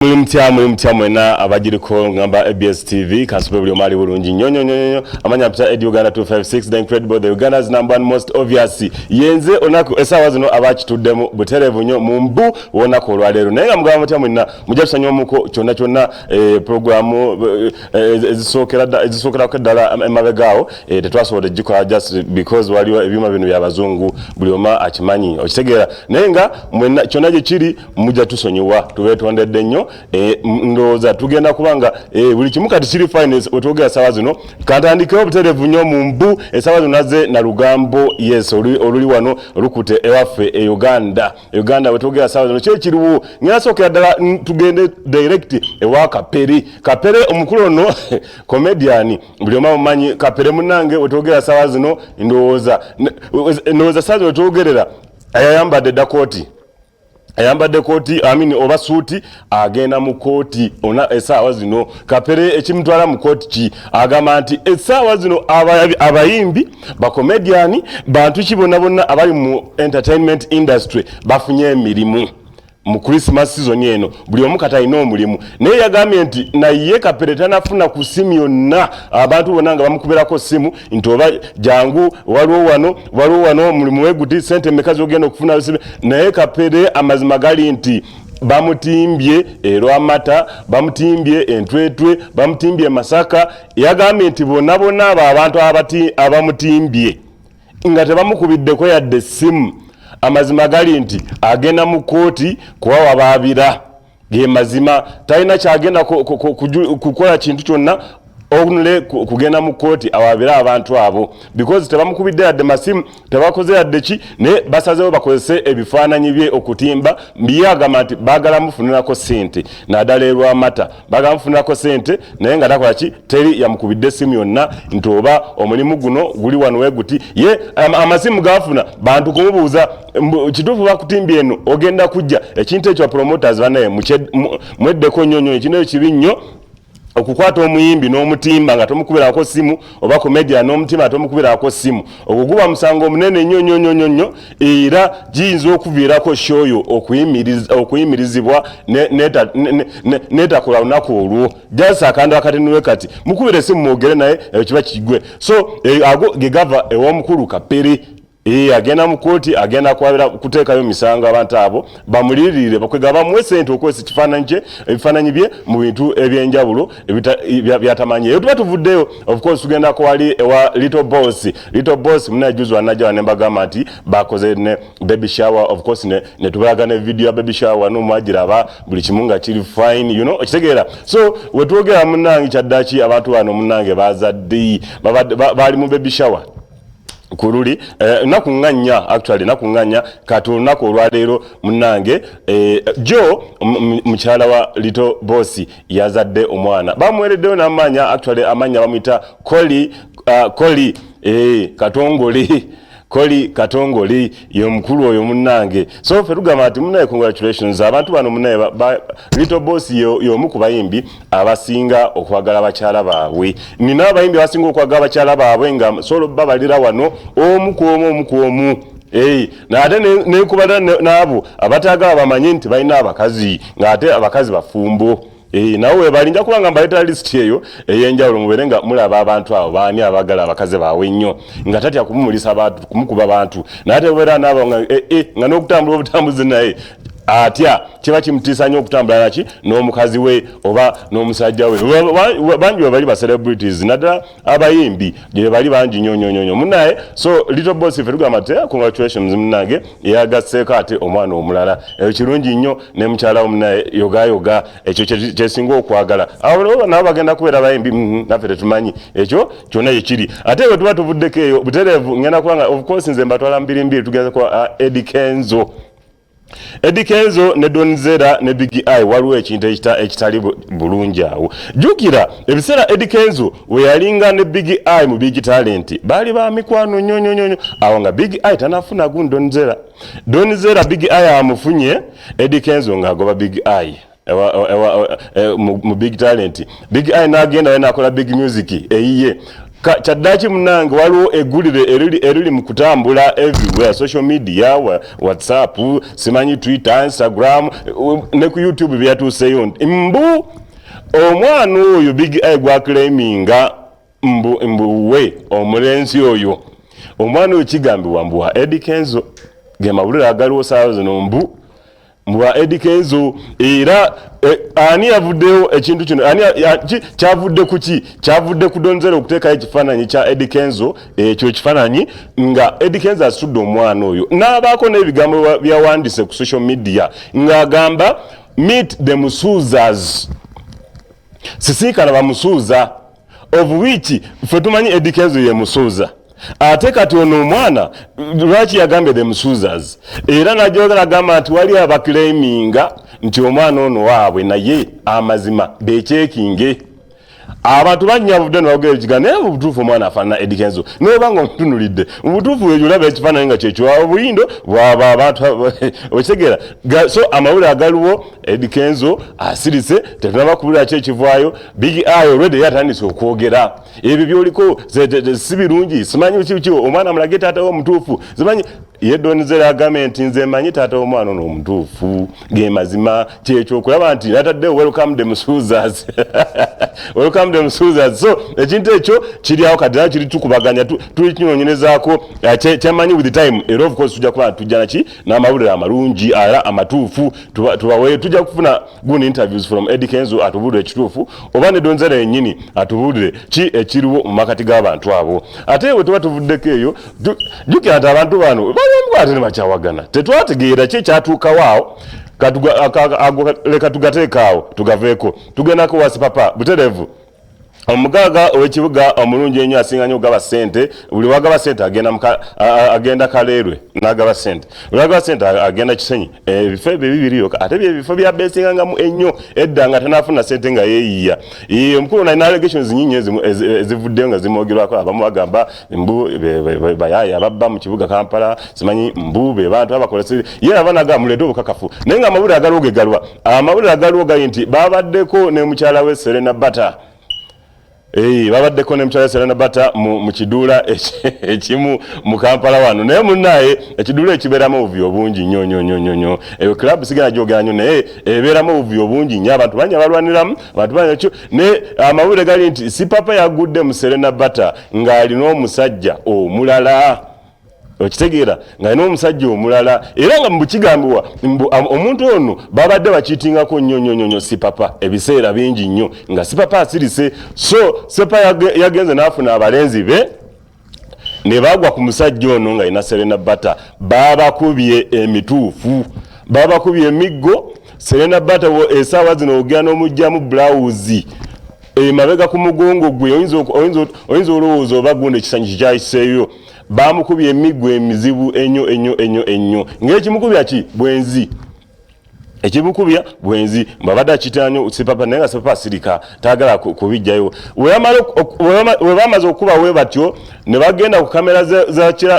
Mtia mwena abajiriko ngamba ABS TV kansobe buli omali bulungi nyonyo amanya pita Edi Uganda 256 the incredible the Uganda's number one most obvious yenze onako esawa zino abakituddemu buterevu nyo mumbu wonako olwaleero naye nga mugamba mutya mwena mujja tusanya omuko kyonna programu ezisokera keddala emabegaawo tetwasobodde gikola just because waliwo ebyuma bino byabazungu buli oma akimanyi okitegeera naye nga mwena kyonna gye kiri mujja tusonyiwa tubeetondedde nnyo ndoza tugenda kubanga buli kimu kati kiri finance otogera sawa zino katandikewo buterevu nnyo mu mbu esawa zino naze na lugambo yes oluli wano lukute ewaffe Uganda wetogera sawa zino kyekiriwo ngirasookera ddala tugende direct ewa Kapere omukulu ono comedian buli omu amumanyi Kapere munange wetogera sawa zino ndowooza sawa zino togerera ayambadde dakoti oba suuti agenda mu kooti ona esaawa zino Kapere ekimutwala mu kooti ki agamba nti esaawa zino abayimbi bakomediani bantu kibona abali mu entertainment industry bafunye emirimu mu Christmas season eno buli omu kati alina omulimu naye yagambye nti naye Kapere tanafuna ku simu yonna abantu bonna nga bamukuberako simu nti oba jangu waliwo wano mulimu weguti sente mmeka zogenda okufuna naye Kapere amazima gali nti bamutimbye Lwamata bamutimbye Entwetwe bamutimbye Masaka yagambye nti bonna abo abantu abamutimbye nga tebamukubiddeko yadde simu amazima gali nti agenda mu kooti kuwawa baabira ge mazima talina kyagenda kukola kintu kyonna onule kugenda mu kooti awabira abantu abo because tebamukubidde yadde masimu tebakoze yadde ki ne basazewo bakozese ebifaananyi bye okutimba mbiyagamba nti baagala mufunirako sente naddala Lwamata baagala mufunirako sente naye nga takola ki teri yamukubidde simu yonna nti oba omulimu guno guli wano weguti ye amasimu gafuna bantu kumubuuza kituufu bakutimbye eno ogenda kujja ekintu ekyo promoters banaye mweddeko nnyo ekintu ekyo kibi nnyo okukwata omuyimbi n'omutimba nga tomukubirako simu oba comedian n'omutimba tomukubirako simu okuguba musango omunene nnyo era giyinza okuviirako shoyo okuyimirizibwa netakola lunaku olwo jasa akando akatenuwe kati mukubire simu mwogere naye kiba kigwe so ago gegava ew'omukulu Kapere agenda mu kooti agenda kwabira kuteekayo misango abantu abo bamulirire bakwega bamuwe sente okwesa ebifaananyi bye mu bintu ebyenjawulo byatamanyi tuba tuvuddeyo of course tugenda kwali ewa Little Boss munajuzi wanajja nembagamba nti bakoze ne baby shower of course ne tubalaga ne video ya baby shower n'omwagiraba buli kimu nga kiri fine okitegeera so wetwogera munange kyaddaki abantu bano munange bazadde bali mu baby shower kululi nakunganya katunaku olwaleero munange jo mukyala wa Little Boss yazadde omwana bamuwereddeyo n'amanya actually amanya bamuyita Koli Katongole yomukulu oyo munange so fe tugamba ati munaye congratulations abantu bano munaye Little Boss yomu ku bayimbi abasinga okwagala bakyala baabwe nina abayimbi abasinga okwagala bakyala baabwe nga solo babalira wano omu ku omu na ate nekubala nabo abatagala bamanyi nti balina abakazi nga ate abakazi bafumbo nawe balinja kubanga mbaleta list eyo eyenjawulo mubere nga mulaba abantu abo baani abagala abakazi baabwe nnyo nga tatya kumumulisa abantu kumukuba abantu nate bwera nabo nga n'okutambula obutambuzi naye atya kiba kimutiisa nnyo okutambula naki n'omukazi we oba n'omusajja we bangi bali ba celebrities naddala abayimbi gye bali bangi nnyo munaye so Little Boss fe tugamba te congratulations munange yagasseeko ate omwana omulala ekyo kirungi nnyo ne mukyala munaye yoga ekyo kyesinga okwagala abo nabo bagenda kubeera bayimbi naffe tetumanyi ekyo kyonna yekiri ate bwe tuba tuvuddeko eyo butereevu ngenda kubanga of course nze mbatwala mbiri tugeze kwa Eddie Kenzo ne Donzera ne Big I waliwo ekintu ekitali bulungi awo jukira ebiseera Eddie Kenzo we yalinga ne Big I mu Big Talent bali ba mikwano nnyo awo nga Big I tanafuna gu Donzera Big I amufunye Eddie Kenzo ng'agoba Big I mu Big Talent Big I n'agenda we n'akola big music eyiye Kyaddaaki munange waliwo eggulire eriri mu kutambula everywhere, social media, WhatsApp, simanyi Twitter, Instagram, ne ku YouTube byatuuseyo mbu omwana oyo Big Eye gw'aclaiminga mbuwe omulenzi oyo omwana oyo kigambibwa mbuwa Eddie Kenzo ge mawulire agaliwo saawa zino mbuwa Eddie Kenzo era ani yavuddeyo ekintu kino ani kyavudde kuki kyavudde ku Donzero okuteekayo ekifaananyi kya Eddie Kenzo ekyo ekifaananyi nga Eddie Kenzo asitudde omwana oyo n'abaako n'ebigambo byawandise ku social media ng'agamba meet the Musuuzas sisinkana bamusuuza of which ffe tumanyi Eddie Kenzo ye musuuza ate kati ono omwana lwaki yagambye the Musuuzas era najogera agamba nti wali abaclaiminga nti omwana ono waabwe naye amazima beekyekinge abantu banyavudde nabagera ekiga naye mu butuufu omwana afaanana Eddie Kenzo nobanga omutunulidde mu butuufu eyo olaba ekifaananyi nga kyekyo obuyindo bwaba abantu okitegeera so amawulire agaliwo Eddie Kenzo asirise tetunaba kubulira ki ekivaayo Big Eye already yatandise okwogera ebyo byoliko si birungi simanyi kiki omwana mulage taata omutuufu simanyi Donzero agambye nti nze manyi taata omwana ono omutuufu ge mazima kyekyokulaba nti nataddewo welcome the Musuuzas welcome the Musuuzas so ekintu ekyo kiri awo kati nayo kiri tukubaganya tuli kinonyerezaako kyamanyi with the time era of course tujja kuba tujja naki n'amawulire amalungi era amatuufu tubawe tujja kufuna good interviews from Eddie Kenzo atubulire ekituufu oba ne Donzero yennyini atubulire ki ekiriwo mu makati g'abantu abo ate bwe tuba tuvuddeko eyo jjukira nti abantu bano ate ne bakyawagana tetwategeera ki ekyatuukawo leka tugateekaawo tugaveeko tugendako wasi papa butereevu omugaaga ow'ekibuga omulungi ennyo asinganya ogaba ssente buli wagaba ssente agenda Kaleerwe n'agaba ssente buli wagaba ssente agenda Kisenyi ebifo ebyo bibiriyo ate byebifo byabeesingangamu ennyo edda nga tanaafuna ssente nga yeeyiya omukulu nalina allegations nnyingi ezivuddeyo nga zimwogerwako abamu bagamba mbu bayaaya ababba mu kibuga Kampala simanyi mbu be bantu abakolesi ye abanaga muleete obukakafu naye nga amawulire agaliwo ge galwa amawulire agaliwo gali nti babaddeko ne mukyala we Serena Bata babaddeko ne mukyala Serena Bata mu kiduula ekimu mu Kampala wano naye munnaye ekiduula ekibeeramu obuvuyo obungi nnyo eyo club sigenda gyogera nnyo naye ebeeramu obuvuyo obungi nnyo abantu banya balwaniramu abantu banya kyo ne amawulire gali nti si papa yagudde mu Serena Bata ng'alina omusajja omulala okitegeera nga n'omusajja omulala era nga mubukigambibwa omuntu ono babadde bakiitingako nnyo si papa ebiseera bingi nnyo nga si papa asirise so sepa yagenze n'afuna abalenzi be ne bagwa ku musajja ono nga ina Serena Bata babakubye emituufu babakubye emiggo Serena Bata esaawa zino ogera n'omugyamu blouse emabega ku mugongo gwe oyinza olowooza oba gundi ekisanyi kikyayiseeyo bamukubye emiggo emizibu ennyo ng'ekimukubya ki bwenzi ekimukubya bwenzi mbabadde akitanyo sipapa naye nga sipapa asirika taagala kubijjayo we bamaze okuba we batyo ne bagenda ku kamera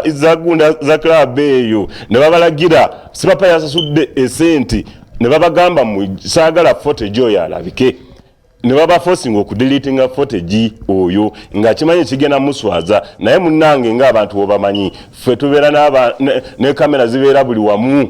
za gunda za club eyo ne babalagira sipapa yasasudde esente ne babagamba saagala footage oyo alabike ne baba forcing okudeletinga footage oyo nga kimanyi kigenda muswaza naye munnange ng'abantu obamanyi ffe tubeera ne kamera zibeera buli wamu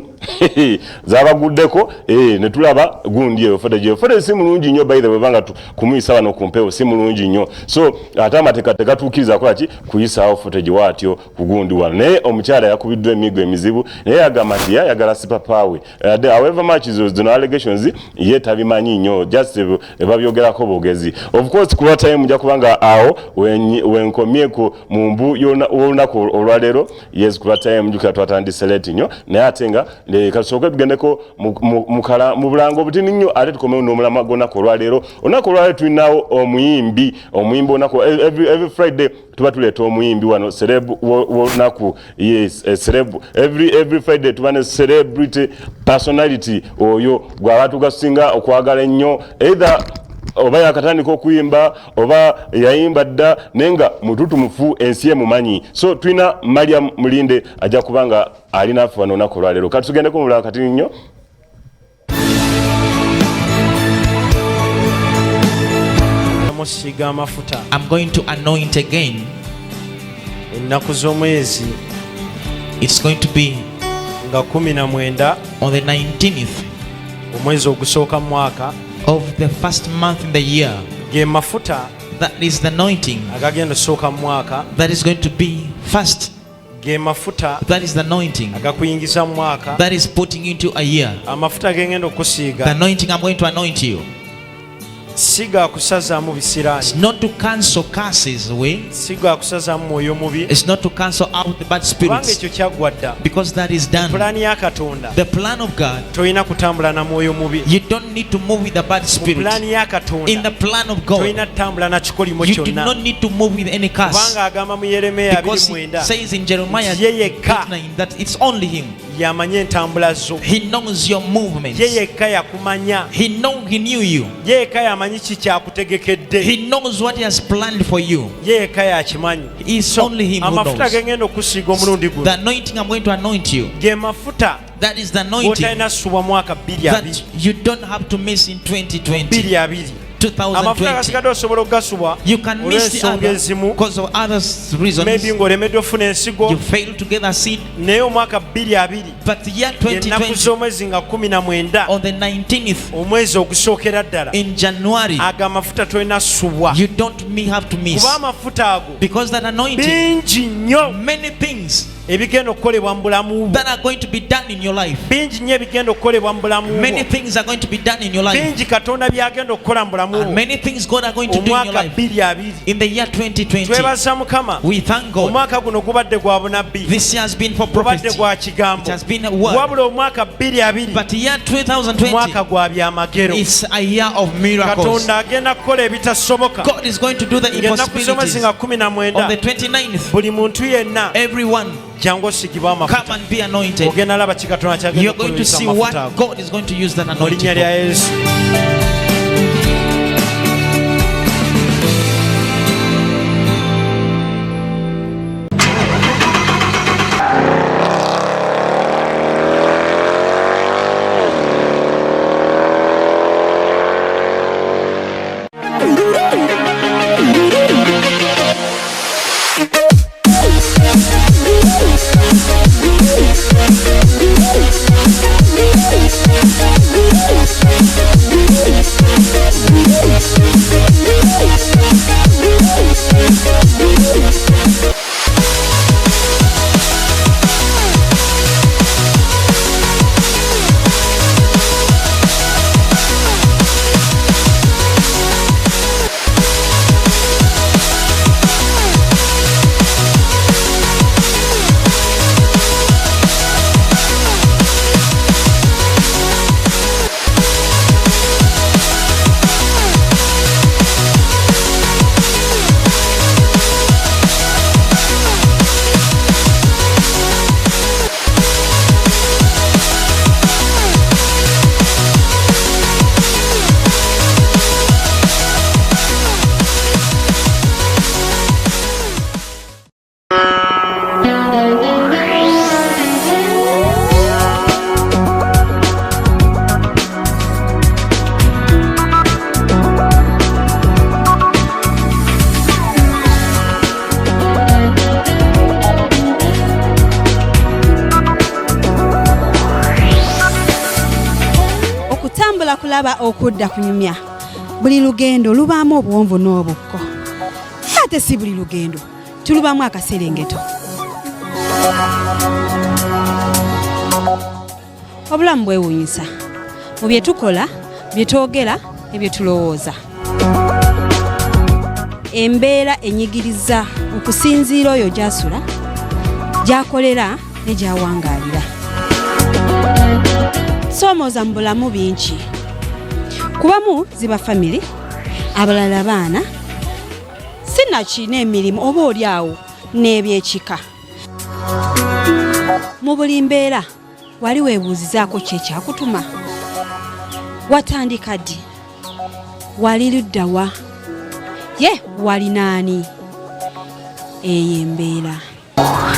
zabaguddeko ne tulaba gundi eyo footage si mulungi nnyo by the way banga kumuyisa bano ku mpewo si mulungi nnyo so ate amateeka tegatuukiriza kola ki kuyisaawo footage waatyo ku gundi wano naye omukyala yakubiddwa emigo emizibu naye yagamba nti yayagala sipapaawe however much zino allegations ye tabimanyi nnyo just babyogerako bogezi of course kuba time nja kubanga awo wenkomyeko mu mbu y'olunaku olwaleero yes kuba time njukira twatandise late nnyo naye ate nga kasooke tugendeko mu bulango obutini nnyo ate tukomewo n'omulama gw'olunaku olwaleero olunaku olwaleero tulinawo omuyimbi olunaku every Friday tuba tuleeta omuyimbi wano celeb w'olunaku yes celeb every Friday tuba ne celebrity personality oyo gw'abantu gasinga okwagala ennyo either oba yakatandika okuyimba oba yayimba dda nenga mututumufu ensi emumanyi so tulina Mariam Mulinde ajja kubanga alina afe wano olunaku olwaleero kati tugendeko mu bulala kati nnyo kusiga amafuta. I'm going to anoint again. Ennaku z'omwezi It's going to be nga 19 on the 19th omwezi ogusooka mu mwaka of the first month in the year. ge mafuta That is the anointing agagenda osooka mu mwaka. that is going to be first. Ge mafuta That is the anointing agakuyingiza mu mwaka. that is putting you into a year. Amafuta gengenda The okusiiga anointing I'm going to anoint you. siga kusazaamu bisiraani. It's not to cancel curses away. Siga kusazaamu mwoyo mubi. It's not to cancel out the bad Kubanga spirits, ekyo kyaggwa dda. because that is done. Pulaani ya Katonda The plan of God, tolina kutambula na mwoyo mubi. you don't need to move with the bad Mu spirit. pulaani ya In Katonda the plan of God, tolina kutambula na kikolimo you do kyonna. not need to move with any curse. Kubanga agamba mu Yeremiya Because he 29 says in Jeremiah Ye yekka 29 that it's only him. yamanye entambula zo. He knows your movements. Ye yekka yakumanya. He knew you. Ye yekka yamanyi ki kyakutegekedde. He knows what he has planned for you. Ye yekka yakimanyi. It's only him who Amafuta knows. gengenda okusiiga omulundi The guno anointing I'm going to anoint you, ge mafuta that is the anointing g'otalina ssubwa mwaka 2020. that you don't have to miss in 2020. 2020 amafuta 2020. gasigadde osobola ogasubwa You can miss the olw'ensonga other ezimu. because of other reasons. Maybe ng'olemedde ofuna ensigo You fail to get a seed. naye omwaka 2020 But the year ennaku 2020, z'omwezi nga 19 on the 19th omwezi ogusookera ddala in January, ago amafuta tolina ssubwa you don't have to miss. kuba amafuta ago Because that anointing, bingi nnyo many things ebigenda okukolebwa mu bulamu bwo. that are going to be done in your life. Bingi nnyo ebigenda okukolebwa mu bulamu Many bwo. things are going to be done in your life. Bingi Katonda byagenda okukola mu bulamu And bwo many things God are going to do in your omwaka life. 2020. In the year 2020, Twebaza Mukama. we thank God. Omwaka guno gubadde gwa bunabbi. This year has been for Gubadde prophecy. gwa It kigambo. has been a word. Wabula omwaka 2020 But the year 2020 mwaka gwa byamagero. is a year of miracles. Katonda agenda kukola ebitasoboka. God is going to do the Ng'ennaku z'omwezi impossibilities. nga On the 19 29th, buli muntu yenna everyone jangu osigibwa come amafuta. and be anointed. Ogenda laba ki Katonda kyagenda You're going to okukozesa see amafuta what ago. God is going to use that Mu anointing linnya lya for. Yesu. Kulaba okudda kunyumya buli lugendo lubaamu obuwonvu n'obukko ate si buli lugendo tulubaamu akaserengeto. Obulamu bwewuunyisa mu bye tukola, bye twogera, ebye tulowooza. Embeera enyigiriza okusinziira oyo gy'asula, gy'akolera ne gy'awangaalira. Soomooza mu bulamu bingi. Kubamu ziba family, abalala baana, sinakina emirimu oba oli awo n'ebyekika. Mu buli mbeera wali weebuuzizaako ki ekyakutuma? Watandika ddi? Wali ludda wa? Ye wali naani? Eyo embeera.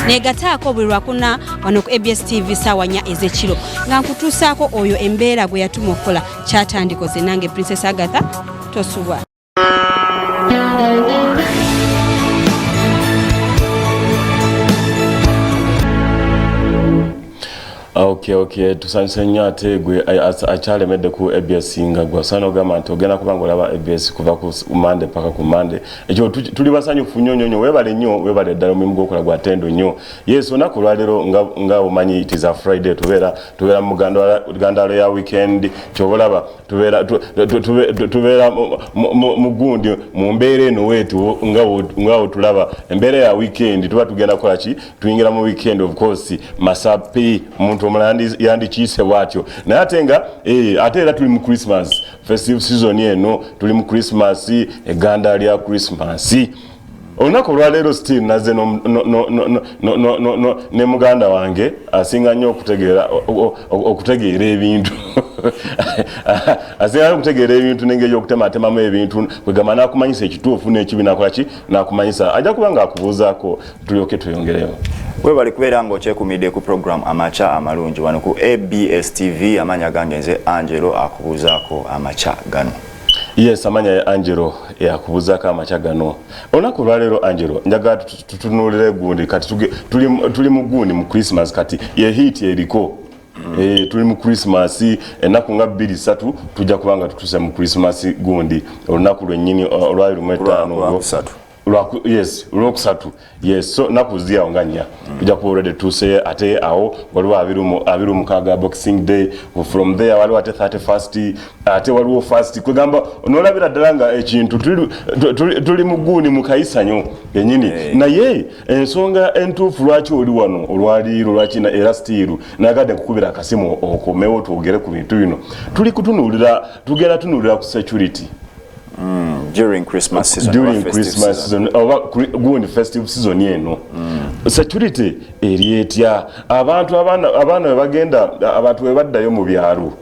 Negataako buli lwakuna wano ku ABS TV ssaawa 4 ez'ekiro nga nkutuusaako oyo embeera gwe yatuma okukola kyatandikoze nange Princess Agatha tosubwa. Okay, tusanyuse nnyo ate gwe akyalemedde ku ABS nga gwe osana ogamba nti ogenda kubanga olaba ABS kuva ku Monday paka ku Monday. Ekyo tuli basanyufu nnyo weebale nnyo weebale ddala omulimu gw'okola gwa ttendo nnyo. Yes, olunaku lwaleero nga omanyi it is a Friday tubeera mu Gandalo ya weekend kyobalaba tubeera mu gundi mu mbeera eno weetu nga tulaba embeera ya weekend tuba tugenda kukola ki tuyingira mu weekend of course masapi muntu omulala yandikiise bwatyo naye ate era tuli mu Christmas festive season eno tuli mu Christmas eganda lya Christmas olunaku olwaleero still naze ne muganda wange asinga nnyo okutegeera ebintu asinga okutegeera ebintu n'engeri y'okutematemamu ebintu kwegamba n'akumanyisa ekituufu n'ekibi nakolaki n'akumanyisa ajja kuba ng'akubuuzaako tulyoke tuyongereyo. Webale kubeera ng'okyekumidde ku program amaca amalungi wano ku ABS TV amanya gange nze Angelo akubuuzaako amaca gano. Yes, amanya ya Angelo yakubuuzaako amaca gano. Olunaku lwaleero Angelo njagala tutunuulire gundi kati tuli mu gundi mu Christmas kati ye hit eriko. Tuli mu Christmas ennaku nga 2-3 tujja kubanga tutuse mu Christmas gundi olunaku lwennyini olwali lumu 5 olwokusatu yes so nakuzia onganya tujja ku already tuse ate awo waliwo abiru mukaga Boxing Day from there waliwo ate 31st ate waliwo first kwegamba onolabira ddala nga ekintu tuli muguni mukayisanyo yenyini naye ensonga entuufu lwaki oli wano olwaliiro lwakina era stiru nagadde kukubira akasimu okomewo twogere ku bintu bino tuli tugenda tunulira ku security during Christmas season. During Christmas season, gundi festive season yeno. Security erietya abantu abana bagenda abantu webaddayo mu byaro.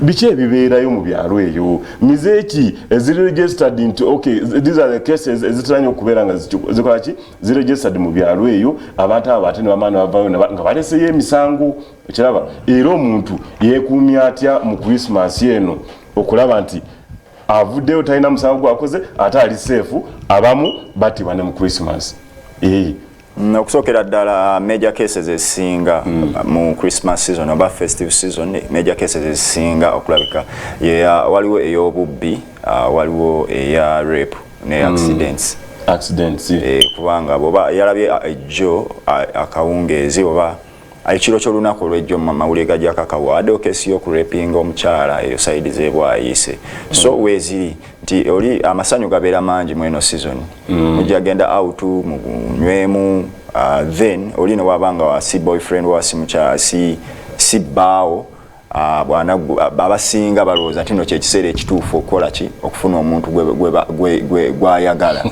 Biche bibeerayo mu byaro eyo. Mizeki registered into okay these are the cases ezitanya okubeera nga zikolaki registered mu byaro eyo abantu abate ne bamana bavayo nga baleseye emisango kiraba era omuntu yeekuumya atya mu Christmas yeno okulaba nti avuddeyo talina musango gwakoze ate ali seefu abamu batibwa ne mu Christmas. Okusookera ddala major cases ezisinga mu Christmas season oba festive season major cases ezisinga okulabika waliwo ey'obubbi waliwo eya rape ne accidents kubanga bwoba yalabye ejjo akawungeezi oba ekiro ky'olunaku olw'ejjo mu mawulire gajja kakawaddeyo kesi y'okurepinga omukyala eyo sayidi z'ebwayise so weeziri nti oli amasanyu gabeera mangi mu eno season mujja genda out munywemu then oli ne wabanga wa si boyfriend wa si mukyala si bbaawo abasinga balowooza nti no kyekiseera ekituufu okukola ki okufuna omuntu gwayagala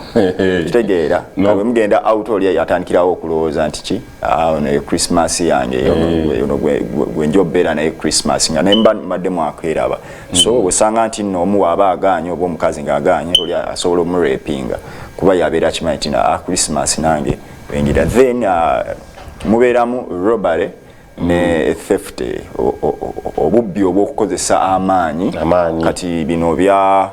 kitegeera nga bwe mugenda out oli atandikirawo okulowooza nti ki naye Christmas yange gwe njobeera naye Christmas nga naye mbadde mwakeraba so bwesanga nti nno omu waaba agaanye oba omukazi ng'agaanye oli asobola omurepinga kuba yabeera kimanyi ti Christmas nange wenjira then mubeeramu robbery ne theft obubbi obw'okukozesa amaanyi kati bino bya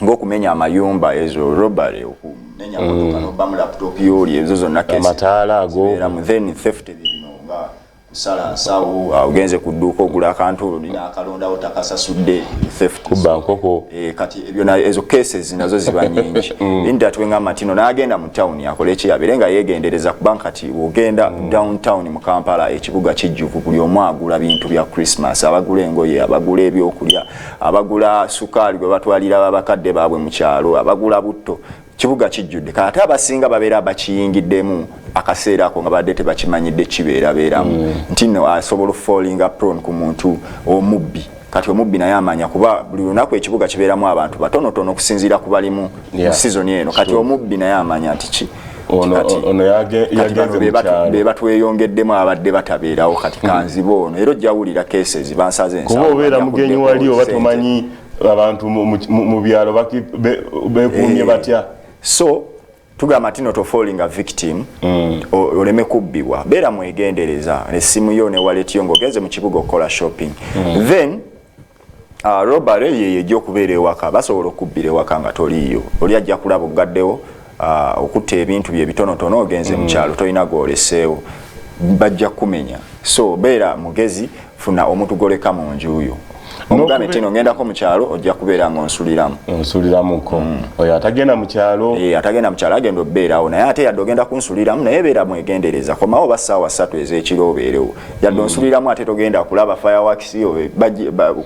ng'okumenya amayumba ezo robbery okumenya motoka n'obba mu laptop y'oli ezo zonna kesi amataala ago then theft bino nga kusala nsawo ogenze ku dduuka ogula akantu olina akalondawo takasasudde theft kubba nkoko kati ebyo ezo cases nazo ziba nyingi indi atwenga matino n'agenda mu town yakola ekiyabire nga yeegendereza kuba kati ogenda downtown mu Kampala ekibuga kijjuvu buli omu agula bintu bya Christmas abagula engoye abagula ebyokulya abagula sukaali gwe batwalira abakadde baabwe mu kyalo abagula butto kibuga kijjudde kati abasinga babeera bakiyingiddemu akaseera ako nga badde tebakimanyidde kibeerabeeramu nti no asobola fallinga prone ku muntu omubbi kati omubbi naye amanya kuba buli lunaku ekibuga kibeeramu abantu batonotono okusinziira ku balimu mu season eno kati omubbi naye amanya nti ki ono yagenze be batweyongeddemu abadde batabeerawo kati kanziba ono era ojjawulira cases bansaze ensa kuba obeera mugenyi wali oba tomanyi abantu mu byalo beekuumye batya so tugamba tino to falling a victim oleme kubbibwa beera mwegendereza essimu yo ne wallet yo ng'ogenze mu kibuga okukola shopping then robbery ye gy'okubeera ewaka basobola okubbira ewaka nga toliiyo oli ajja kulaba ogaddewo okutta ebintu bye bitonotono ogenze mu kyalo tolina gw'oleseewo bajja kumenya so beera mugezi funa omuntu goleka mu nju yo omugambe tino ngendako mu kyalo ojja kubeera onsuliramuko oyo atagenda mu kyalo atagenda mu kyalo agenda obeerawo naye ate yadde ogenda kunsuliramu naye beera mwegendereza komawo basaawa 3 ez'ekiro obeerewo yadde onsuliramu ate togenda kulaba fireworks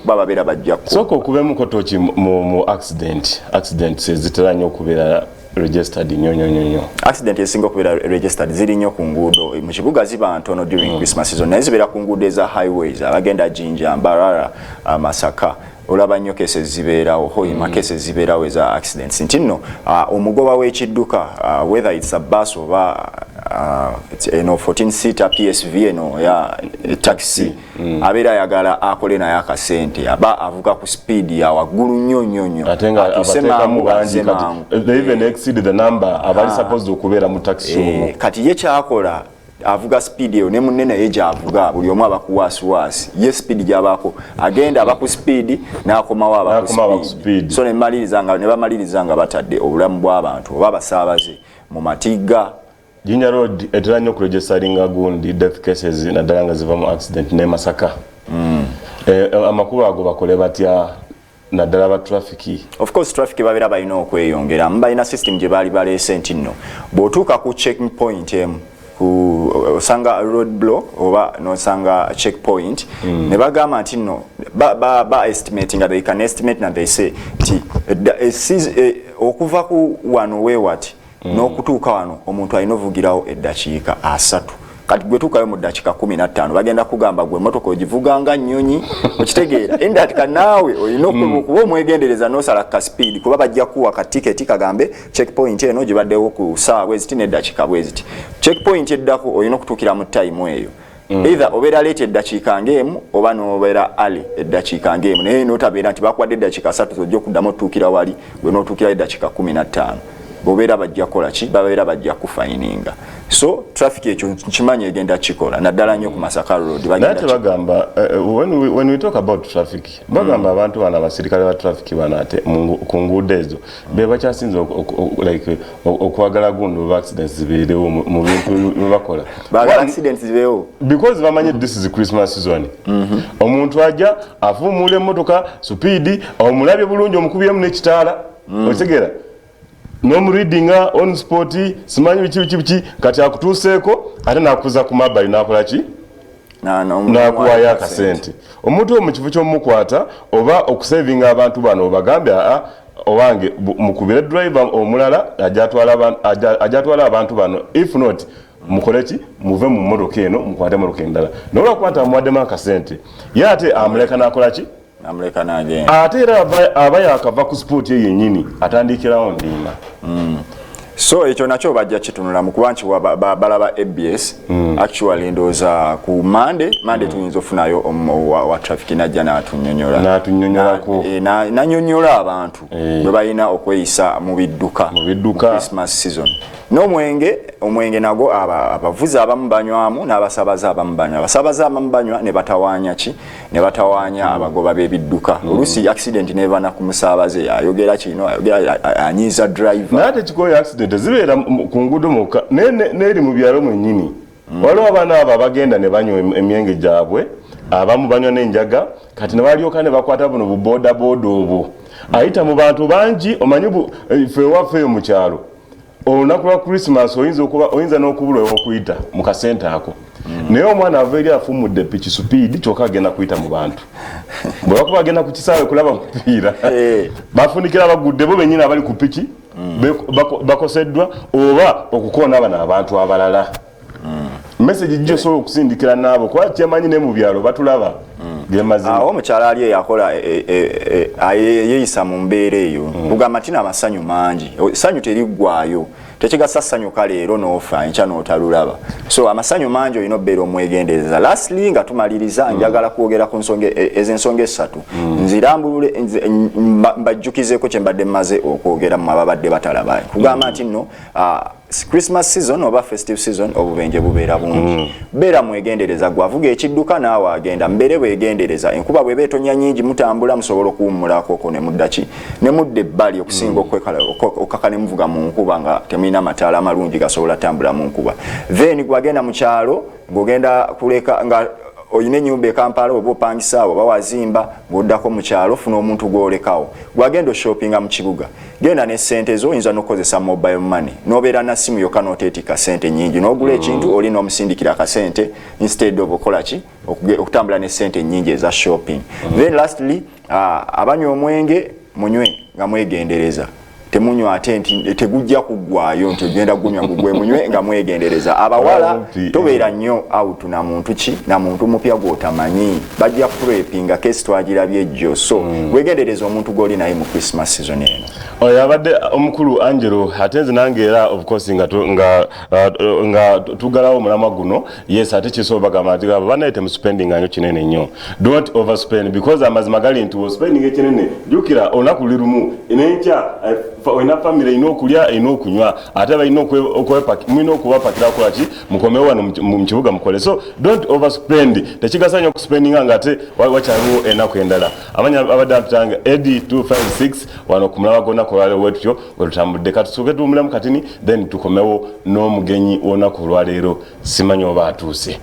kuba babeera bajja sooka okubeemuko toki mu accident ezitera nnyo okubeera registered nyonyonyonyo accident esinga okubeera registered ziri nnyo ku nguudo mu kibuga ziba ntono during Christmas season naye zibeera ku nguudo eza highways abagenda Jinja Mbarara Masaka olaba nnyo cases zibeerawo hoima cases zibeerawo eza accidents nti nno omugoba w'ekidduka whether it's a bus oba 14 seater PSV ya taxi abeera ayagala akole naye akasente aba avuga ku speed ya waggulu nnyo atenga abateekamu bangi kati they even exceed the number abali supposed okubeera mu taxi kati ye kyakola avuga speed yo ne munene eja avuga buli omu abakuwasiwasi ye speed gyabako agenda abaku speed n'akomawo abaku speed so ne bamaliriza nga batadde obulamu bw'abantu oba basaabaze mu matigga Jinja Road etera nnyo kuregisteringa gundi death cases naddala nga ziva mu accident ne Masaka amakulu ago bakole batya naddala ba traffic of course traffic babeera balina okweyongera balina system gye baali baleese nti nno bw'otuuka ku checking point osanga road block oba nosanga checkpoint ne bagamba nti nno ba estimating they can estimate and they say ti okuva ku wano wewati n'okutuuka wano omuntu alina ovugirawo eddakiika 3 kati gwe tuukayo mu ddakiika 15 bagenda kugamba gwe motoka ogivuganga nnyonyi okitegeera endatika naawe olina okuba omwegendereza n'osala ka speed kuba bajja kuwa ka tiketi kagambe checkpoint eno gibaddewo ku ssaawa bweziti n'eddakiika bweziti checkpoint eddako olina okutuukira mu time eyo either obeera late eddakiika ng'emu oba n'obeera ali eddakiika ng'emu naye n'otabeera nti bakuwadde eddakiika 3 ojja okuddamu otuukira wali gwe n'otuukira eddakiika 15 bobeera bajja kola ki babeera bajja kufayininga so traffic ekyo kimanyi egenda kikola naddala nnyo ku Masaka Road bagamba when we talk about traffic bagamba abantu bana abasirikale ba traffic bana ate ku nguudo ezo be bakyasinze like okwagala gundo accidents zibeerewo mu bintu bakola bagala accidents zibeewo because bamanye this is Christmas season omuntu ajja afumule emotoka speed omulabye bulungi omukubyemu n'ekitaala otegera no reading on spot simanyi biki kati akutuseeko ate nakuza ku mobile nakola ki na kuwaya akasente omuntu mu kifu ky'omukwata oba okusavinga abantu bano obagambe owange mukubire driver omulala ajatwala abantu bano if not mukole ki muve mu motoka eno mukwate motoka endala nola kwata mwaddemu akasente ye ate amuleka nakola ki amuleka n'agenda ate era aba yakava ku sport ye yennyini atandikirawo ndima so ekyo nakyo bajja kitunula mu kuba nti balaba ABS actually ndooza ku Monday tuyinza ofunayo wa traffic najja n'atunnyonnyolako nanyonnyola abantu bwe balina okweyisa mu bidduka Christmas season omwenge nago abavuzi abamu banywamu n'abasabaze abamu banywa abasabaze abamu banywa ne batawaanya ki ne batawaanya abagoba b'ebidduka oluusi accident nebana ku musaabaze ayogera kino ayogera anyiiza driver naate kikoyo accident zibeera ku nguudo mukka n'eri mu byalo mwennyini waliwo abaana abo abagenda ne banywa emyenge gyabwe abamu banywa n'enjaga kati ne balyoka ne bakwata buno buboodaboda obwo ayita mu bantu bangi omanyi ffe ewaffe mu kyalo olunaku lwa Christmas oyinza n'okubula okuyita mu kasente ako naye omwana ava eri afumudde piki speed kyokka agenda kuyita mu bantu bwe bakuba agenda ku kisaawe kulaba mupiira bafunikira bagudde bo bennyini abali ku piki bakoseddwa oba okukoona bano abantu abalala message gyo sobola okusindikira naabo kuba kyemanyi ne mu byalo batulaba gemazima omukyala ali eyakola yeeyisa mu mbeera eyo kugamba tina amasanyu mangi sanyu teriggwayo tekigasa sanyuka leero n'ofa enkya n'otalulaba so amasanyu mangi olina obbeera omwegendereza lastly nga tumaliriza njagala kwogera ku ez'ensonga 3 nzirambulule mbajjukizeeko kye mbadde mmaze okwogera mu ababadde batalaba kugamba nti nno Christmas season oba festive season obubenje bubeera bungi beera mwegendereza gwavuga ekidduka naawe agenda mbere bwegendereza enkuba bwe beetonya nyingi mutambula musobola okuwummulako ne muddaki ne mudde ebbali okusinga okukaka ne muvuga mu nkuba nga temulina mataala amalungi gasobola tambula mu nkuba. Then gwagenda mu kyalo ng'ogenda kuleka nga oyina ennyumba e Kampala oba opangisa awo bawazimba ng'oddako mu kyalo funa omuntu gw'olekawo. Gwagenda shoppinga mu kibuga genda ne ssente zo oyinza n'okozesa mobile money n'obeera na simu yokka n'oteetika ssente nnyingi n'ogula ekintu oli n'omusindikira akasente instead of okola ki okutambula ne ssente nnyingi eza shopping. Then lastly abanywa omwenge munywe nga mwegendereza. Temunywa ate nti tegujja kuggwayo nti ogenda gunywa gugwe munywe nga mwegendereza. Abawala tobeera nnyo out na muntu ki na muntu mupya gw'otamanyi bajja kurepinga kesi twagirabye ejjo. So wegendereza omuntu gw'oli naye mu Christmas season eno. Oyo abadde omukulu Angelo ate nze nange era of course nga tugalawo omulamwa guno. Yes, ate kisobola bagamba nti banaye temuspending anyo kinene nnyo. Don't overspend because amazima gali nti spending ekinene jukira olunaku luli lumu enenkya oyina family ino okulya ino okunywa ate balina okubapakira kolaki mukomewo wano mu kibuga mukole. So don't overspend. Tekigasa nnyo okuspendinga nga ate wakyaliwo enaku endala. Amanya abadde atutanga Eddie 256 wano ku mulaba gonna kolwaleero wetutyo wetutambudde katusuke tuwumulamu katini then tukomewo n'omugenyi w'olunaku lwaleero simanyi oba atuuse.